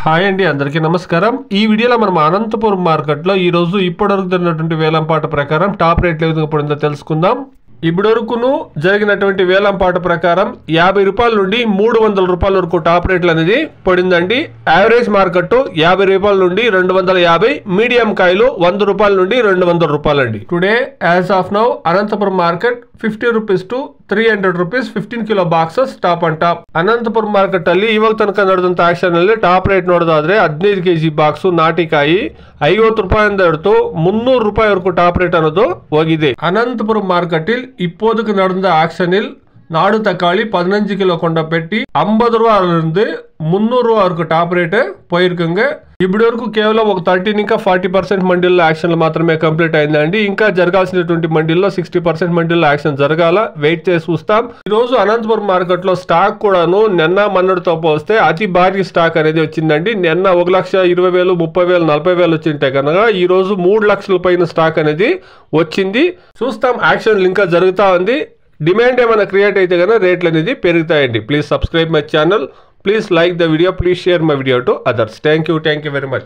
Hi అండి, అందరికీ నమస్కారం. ఈ వీడియోలో మనం అనంతపురం మార్కెట్లో ఈ రోజు ఇప్పటివరకు జరిగినటువంటి వేలంపాట ప్రకారం టాప్ రేట్లు ఏ విధంగా పడిందో తెలుసుకుందాం. ఇప్పటివరకును జరిగినటువంటి వేలంపాట ప్రకారం 50 రూపాయల నుండి 300 రూపాయల వరకు టాప్ రేట్లు అనేది పడిందండి. యావరేజ్ మార్కెట్ 50 రూపాయల నుండి 250, మీడియం కాయలు 100 రూపాయల నుండి 200 రూపాయలు అండి. Today as of now Anantapuram market 50 rupees to 300 rupees 15 kilo boxes top and top. Anantapur market ಅಲ್ಲಿ ಇವಾಗ ತನಕ ನಡೆದಂತ ಆಕ್ಷನ್ ಅಲ್ಲಿ ಟಾಪ್ ರೇಟ್ ನೋಡೋದಾದ್ರೆ 15 ಕೆಜಿ ಬಾಕ್ಸ್ ನಾಟಿಕಾಯಿ 50 ರೂಪಾಯಿಂದ ಹಿಡಿದು 300 ರೂಪಾಯಿವರೆಗೂ ಟಾಪ್ ರೇಟ್ ಅನ್ನೋದು ಹೋಗಿದೆ. ಅನಂತಪುರ ಮಾರ್ಕೆಟ್ இப்போதுக்கு நடந்த ஆக்ஷனில் நாடு தக்காளி 15 கிலோ கொண்ட பெட்டி 50 ரூபாயிலிருந்து 300 ரூபா వరకు టాప్ రేట్ పోయిరుకుంగ. ఇప్పటి వరకు కేవలం ఒక 13 ఇంకా 40% మండీల్లో యాక్షన్లు మాత్రమే కంప్లీట్ అయిందండి. ఇంకా జరగాల్సినటువంటి మండీల్లో 60% మండీల్లో యాక్షన్ జరగాల. వెయిట్ చేసి చూస్తాం. ఈ రోజు అనంతపురం మార్కెట్ లో స్టాక్ కూడాను నిన్న మొన్నటితో పోస్తే అతి భారీ స్టాక్ అనేది వచ్చిందండి. నిన్న 1,20,000, 30,000, 40,000 వచ్చింటే కనుక ఈ రోజు 3 లక్షల పైన స్టాక్ అనేది వచ్చింది. చూస్తాం, యాక్షన్ ఇంకా జరుగుతా ఉంది. డిమాండ్ ఏమైనా క్రియేట్ అయితే కనుక రేట్లు అనేది పెరుగుతాయండి. Please subscribe my channel. Please like the video. Please share my video to others. Thank you very much.